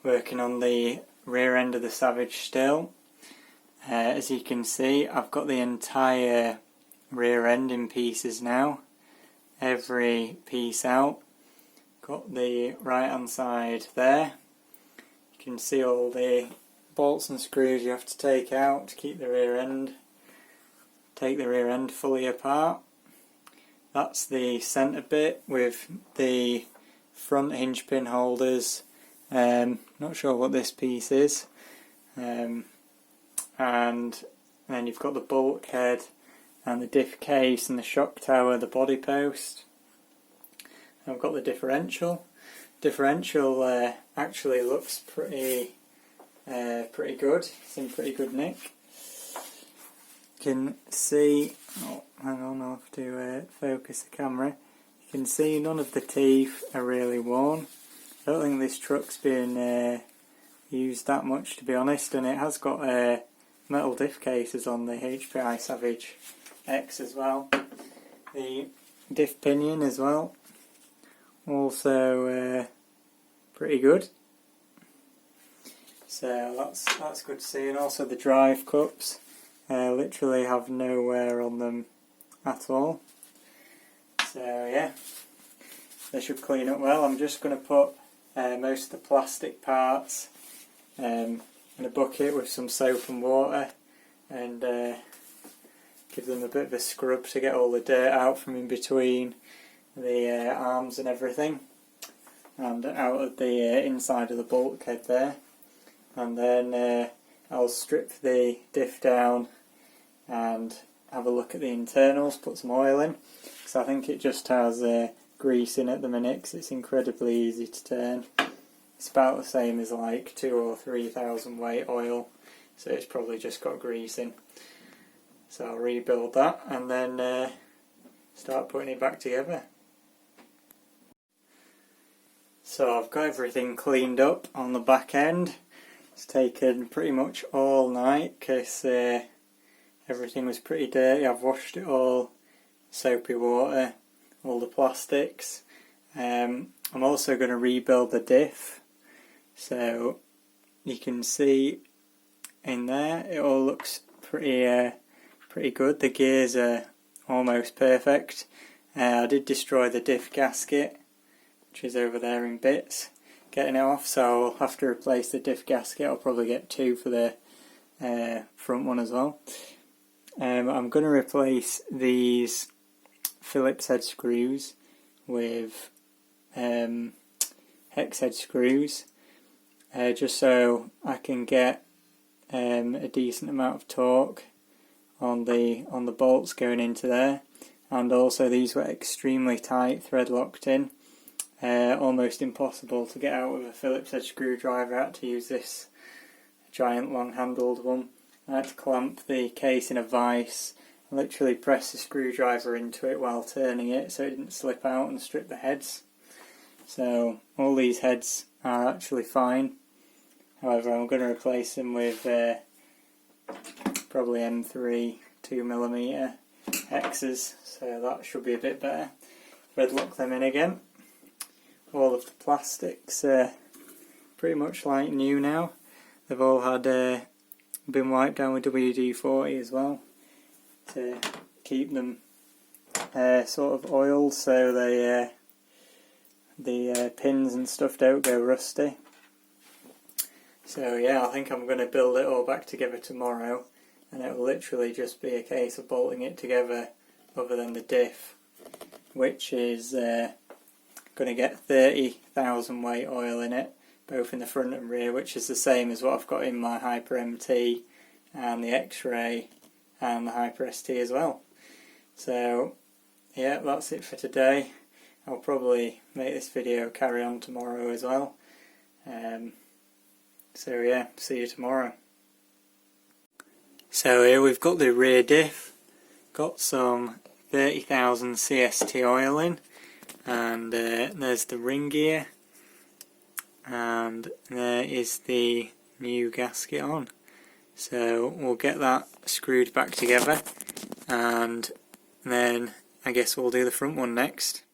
working on the rear end of the Savage still. As you can see, I've got the entire rear end in pieces now, every piece out. Got the right hand side there. You can see all the bolts and screws you have to take out to keep the rear end, take the rear end fully apart. That's the centre bit with the front hinge pin holders. Not sure what this piece is. And then you've got the bulkhead and the diff case and the shock tower, the body post. I've got the differential. Differential actually looks pretty good. It's in pretty good nick. You can see, oh, hang on, I'll have to focus the camera. You can see none of the teeth are really worn. I don't think this truck's been used that much, to be honest, and it has got metal diff cases on the HPI Savage X as well. The diff pinion as well, also pretty good. So that's good to see, and also the drive cups literally have no wear on them at all. So yeah, they should clean up well. I'm just going to put most of the plastic parts in a bucket with some soap and water and give them a bit of a scrub to get all the dirt out from in between the arms and everything, and out of the inside of the bulkhead there. And then I'll strip the diff down and have a look at the internals, put some oil in, because I think it just has grease in at the minute, because it's incredibly easy to turn. It's about the same as like 2,000 or 3,000 weight oil, so it's probably just got grease in. So I'll rebuild that and then start putting it back together. So I've got everything cleaned up on the back end. It's taken pretty much all night because everything was pretty dirty. I've washed it all, soapy water, all the plastics. I'm also going to rebuild the diff. So you can see in there it all looks pretty good. The gears are almost perfect. I did destroy the diff gasket, which is over there in bits, getting it off, so I'll have to replace the diff gasket. I'll probably get two for the front one as well. I'm going to replace these Phillips head screws with hex head screws, just so I can get a decent amount of torque on the bolts going into there. And also these were extremely tight, thread locked in, almost impossible to get out with a Phillips head screwdriver. I had to use this giant long handled one. I had to clamp the case in a vise, literally press the screwdriver into it while turning it so it didn't slip out and strip the heads. So all these heads are actually fine. However, I'm going to replace them with probably M3 2mm hexes, so that should be a bit better. Thread lock them in again. All of the plastics are pretty much like new now. They've all had been wiped down with WD-40 as well to keep them sort of oiled, so the pins and stuff don't go rusty. So yeah, I think I'm going to build it all back together tomorrow, and it will literally just be a case of bolting it together, other than the diff, which is going to get 30,000 weight oil in it, both in the front and rear, which is the same as what I've got in my Hyper MT and the X-Ray and the Hyper ST as well. So yeah, that's it for today. I'll probably make this video carry on tomorrow as well. So yeah, see you tomorrow. So here we've got the rear diff, got some 30,000 CST oil in, and there's the ring gear, and there is the new gasket on. So we'll get that screwed back together, and then I guess we'll do the front one next.